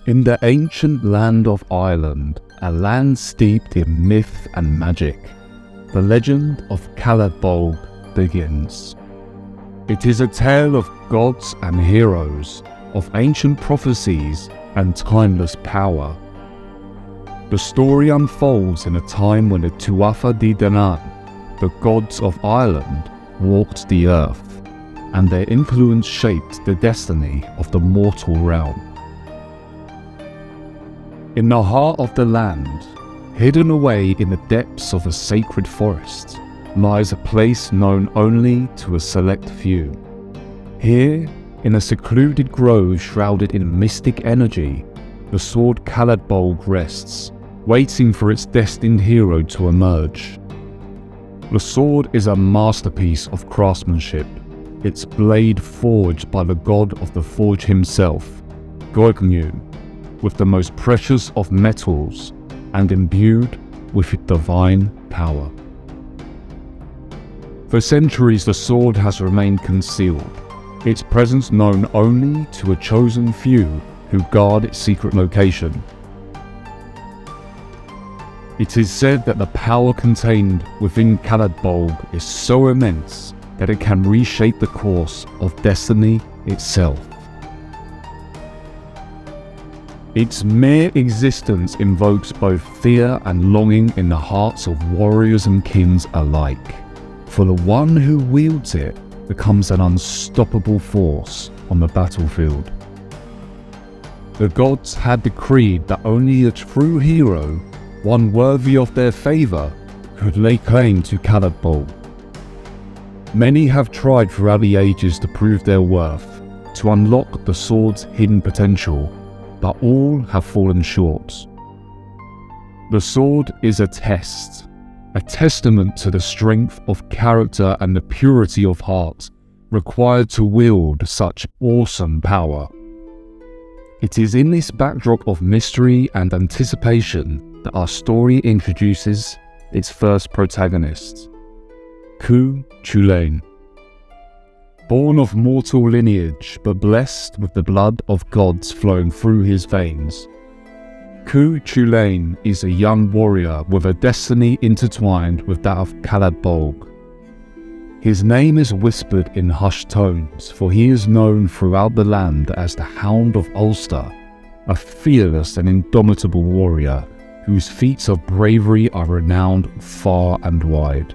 In the ancient land of Ireland, a land steeped in myth and magic, the legend of Caladbolg begins. It is a tale of gods and heroes, of ancient prophecies and timeless power. The story unfolds in a time when the Tuatha De Danann, the gods of Ireland, walked the earth, and their influence shaped the destiny of the mortal realm. In the heart of the land, hidden away in the depths of a sacred forest, lies a place known only to a select few. Here, in a secluded grove shrouded in mystic energy, the sword Caladbolg rests, waiting for its destined hero to emerge. The sword is a masterpiece of craftsmanship, its blade forged by the god of the forge himself, Goigniu, with the most precious of metals and imbued with divine power. For centuries the sword has remained concealed, its presence known only to a chosen few who guard its secret location. It is said that the power contained within Caladbolg is so immense that it can reshape the course of destiny itself. Its mere existence invokes both fear and longing in the hearts of warriors and kings alike, for the one who wields it becomes an unstoppable force on the battlefield. The gods had decreed that only a true hero, one worthy of their favour, could lay claim to Caladbolg. Many have tried throughout the ages to prove their worth, to unlock the sword's hidden potential, but all have fallen short. The sword is a test, a testament to the strength of character and the purity of heart required to wield such awesome power. It is in this backdrop of mystery and anticipation that our story introduces its first protagonist, Cú Chulainn. Born of mortal lineage, but blessed with the blood of gods flowing through his veins, Cú Chulainn is a young warrior with a destiny intertwined with that of Caladbolg. His name is whispered in hushed tones, for he is known throughout the land as the Hound of Ulster, a fearless and indomitable warrior whose feats of bravery are renowned far and wide.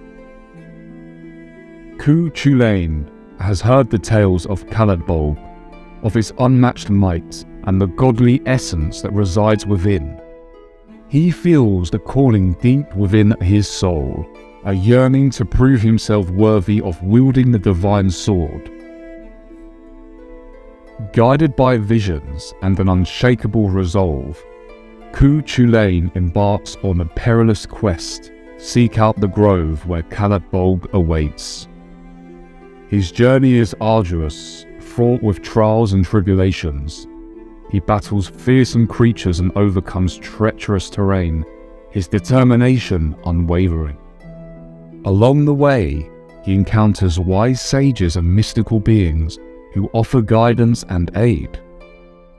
Cú Chulainn has heard the tales of Caladbolg, of its unmatched might and the godly essence that resides within. He feels the calling deep within his soul, a yearning to prove himself worthy of wielding the divine sword. Guided by visions and an unshakable resolve, Cú Chulainn embarks on a perilous quest to seek out the grove where Caladbolg awaits. His journey is arduous, fraught with trials and tribulations. He battles fearsome creatures and overcomes treacherous terrain, his determination unwavering. Along the way, he encounters wise sages and mystical beings who offer guidance and aid,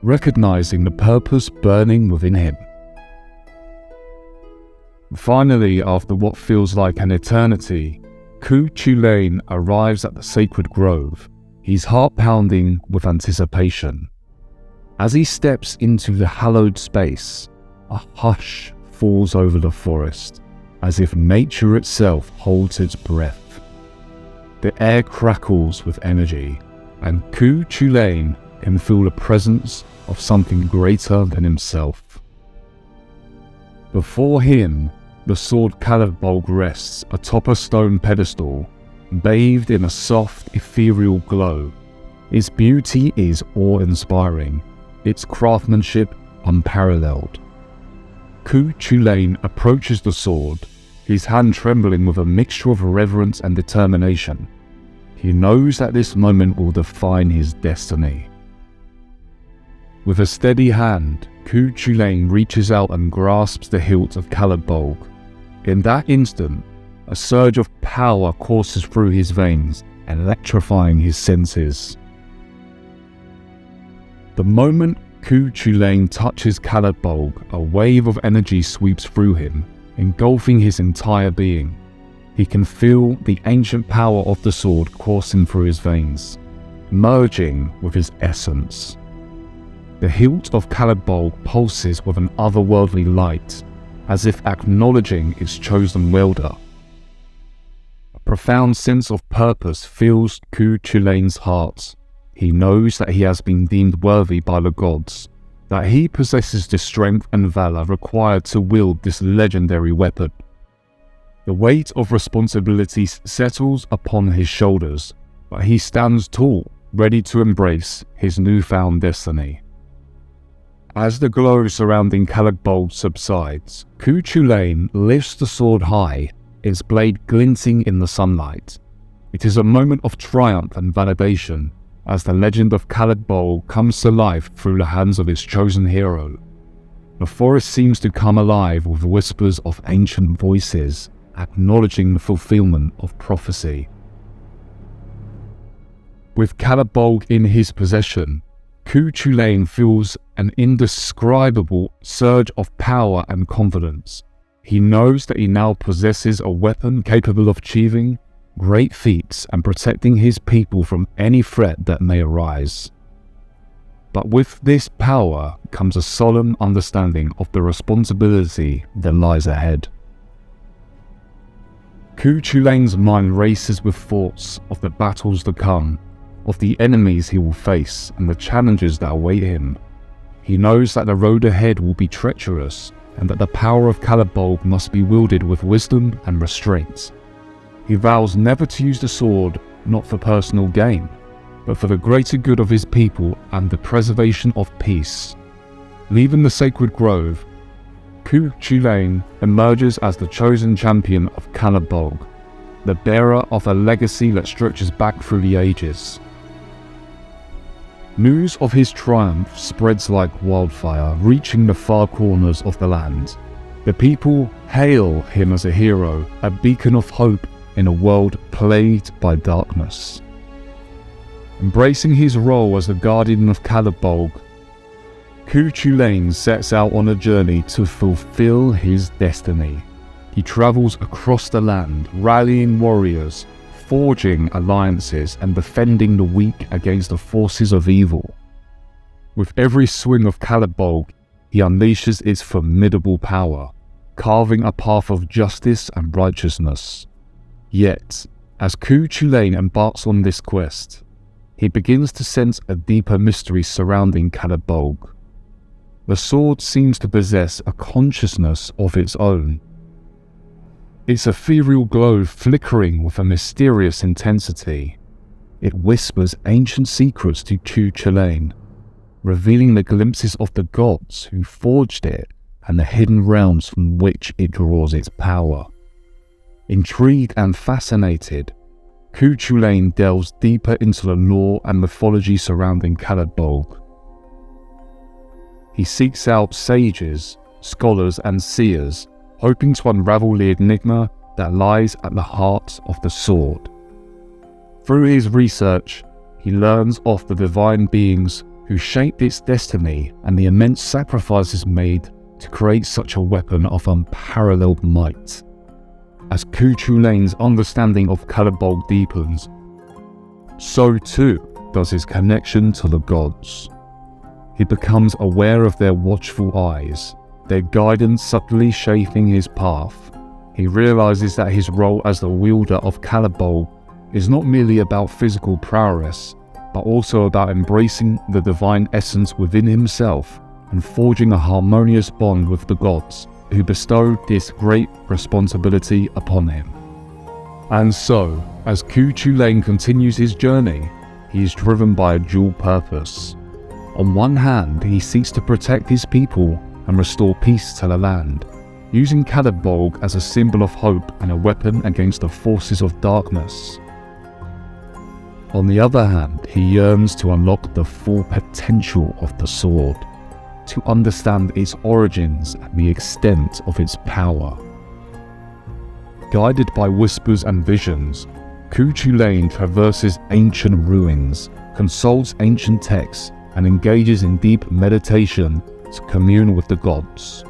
recognizing the purpose burning within him. Finally, after what feels like an eternity, Cú Chulainn arrives at the sacred grove, his heart pounding with anticipation. As he steps into the hallowed space, a hush falls over the forest, as if nature itself holds its breath. The air crackles with energy, and Cú Chulainn can feel the presence of something greater than himself. Before him, the sword Caladbolg rests atop a stone pedestal, bathed in a soft, ethereal glow. Its beauty is awe-inspiring, its craftsmanship unparalleled. Cú Chulainn approaches the sword, his hand trembling with a mixture of reverence and determination. He knows that this moment will define his destiny. With a steady hand, Cú Chulainn reaches out and grasps the hilt of Caladbolg. In that instant, a surge of power courses through his veins, electrifying his senses. The moment Cú Chulainn touches Caladbolg, a wave of energy sweeps through him, engulfing his entire being. He can feel the ancient power of the sword coursing through his veins, merging with his essence. The hilt of Caladbolg pulses with an otherworldly light, as if acknowledging its chosen wielder. A profound sense of purpose fills Cú Chulainn's heart. He knows that he has been deemed worthy by the gods, that he possesses the strength and valor required to wield this legendary weapon. The weight of responsibility settles upon his shoulders, but he stands tall, ready to embrace his newfound destiny. As the glow surrounding Caladbolg subsides, Cú Chulainn lifts the sword high, its blade glinting in the sunlight. It is a moment of triumph and validation, as the legend of Caladbolg comes to life through the hands of its chosen hero. The forest seems to come alive with whispers of ancient voices, acknowledging the fulfillment of prophecy. With Caladbolg in his possession, Cú Chulainn feels an indescribable surge of power and confidence. He knows that he now possesses a weapon capable of achieving great feats and protecting his people from any threat that may arise. But with this power comes a solemn understanding of the responsibility that lies ahead. Cú Chulainn's mind races with thoughts of the battles to come, of the enemies he will face and the challenges that await him. He knows that the road ahead will be treacherous and that the power of Caladbolg must be wielded with wisdom and restraint. He vows never to use the sword, not for personal gain, but for the greater good of his people and the preservation of peace. Leaving the sacred grove, Cú Chulainn emerges as the chosen champion of Caladbolg, the bearer of a legacy that stretches back through the ages. News of his triumph spreads like wildfire, reaching the far corners of the land. The people hail him as a hero, a beacon of hope in a world plagued by darkness. Embracing his role as the guardian of Caladbolg, Cú Chulainn sets out on a journey to fulfill his destiny. He travels across the land, rallying warriors, forging alliances and defending the weak against the forces of evil. With every swing of Caladbolg, he unleashes its formidable power, carving a path of justice and righteousness. Yet, as Cú Chulainn embarks on this quest, he begins to sense a deeper mystery surrounding Caladbolg. The sword seems to possess a consciousness of its own, its ethereal glow flickering with a mysterious intensity. It whispers ancient secrets to Cú Chulainn, revealing the glimpses of the gods who forged it and the hidden realms from which it draws its power. Intrigued and fascinated, Cú Chulainn delves deeper into the lore and mythology surrounding Caladbolg. He seeks out sages, scholars and seers, hoping to unravel the enigma that lies at the heart of the sword. Through his research, he learns of the divine beings who shaped its destiny and the immense sacrifices made to create such a weapon of unparalleled might. As Cú Chulainn's understanding of Caladbolg deepens, so too does his connection to the gods. He becomes aware of their watchful eyes, their guidance subtly shaping his path. He realizes that his role as the wielder of Caladbolg is not merely about physical prowess, but also about embracing the divine essence within himself and forging a harmonious bond with the gods who bestowed this great responsibility upon him. And so, as Cú Chulainn continues his journey, he is driven by a dual purpose. On one hand, he seeks to protect his people and restore peace to the land, using Caladbolg as a symbol of hope and a weapon against the forces of darkness. On the other hand, he yearns to unlock the full potential of the sword, to understand its origins and the extent of its power. Guided by whispers and visions, Cú Chulainn traverses ancient ruins, consults ancient texts, and engages in deep meditation to commune with the gods.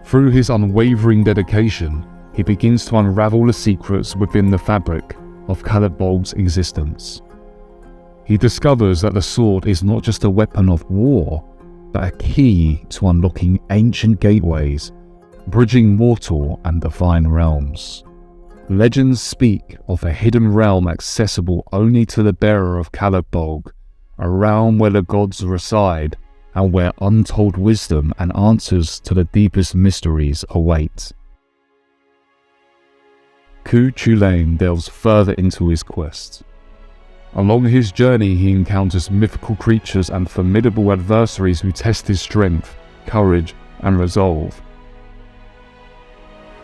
Through his unwavering dedication, he begins to unravel the secrets within the fabric of Caladbolg's existence. He discovers that the sword is not just a weapon of war, but a key to unlocking ancient gateways, bridging mortal and divine realms. Legends speak of a hidden realm accessible only to the bearer of Caladbolg, a realm where the gods reside and where untold wisdom and answers to the deepest mysteries await. Cú Chulainn delves further into his quest. Along his journey, he encounters mythical creatures and formidable adversaries who test his strength, courage, and resolve.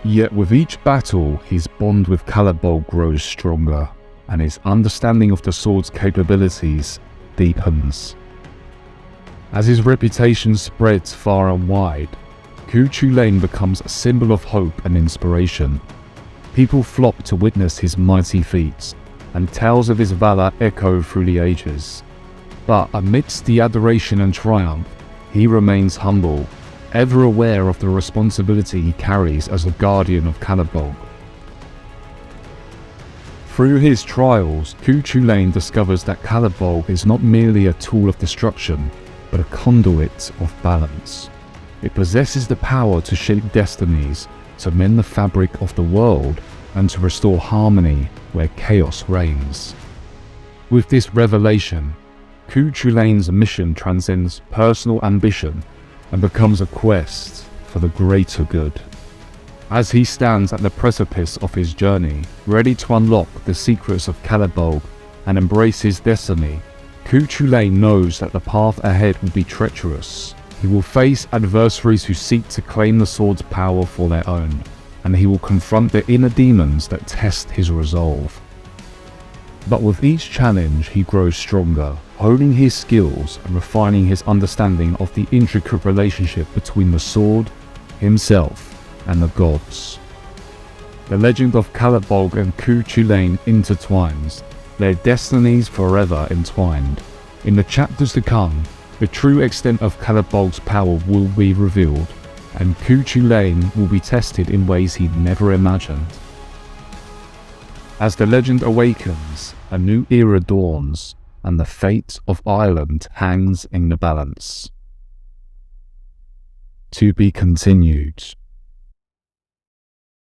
Yet with each battle, his bond with Caladbolg grows stronger, and his understanding of the sword's capabilities deepens. As his reputation spreads far and wide, Cú Chulainn becomes a symbol of hope and inspiration. People flock to witness his mighty feats, and tales of his valor echo through the ages. But amidst the adoration and triumph, he remains humble, ever aware of the responsibility he carries as a guardian of Caladbolg. Through his trials, Cú Chulainn discovers that Caladbolg is not merely a tool of destruction, but a conduit of balance. It possesses the power to shape destinies, to mend the fabric of the world, and to restore harmony where chaos reigns. With this revelation, Cú Chulainn's mission transcends personal ambition and becomes a quest for the greater good. As he stands at the precipice of his journey, ready to unlock the secrets of Caladbolg and embrace his destiny, Cú Chulainn knows that the path ahead will be treacherous. He will face adversaries who seek to claim the sword's power for their own, and he will confront the inner demons that test his resolve. But with each challenge, he grows stronger, honing his skills and refining his understanding of the intricate relationship between the sword, himself, and the gods. The legend of Caladbolg and Cú Chulainn intertwines, their destinies forever entwined. In the chapters to come, the true extent of Caladbolg's power will be revealed, and Cú Chulainn will be tested in ways he'd never imagined. As the legend awakens, a new era dawns, and the fate of Ireland hangs in the balance. To be continued.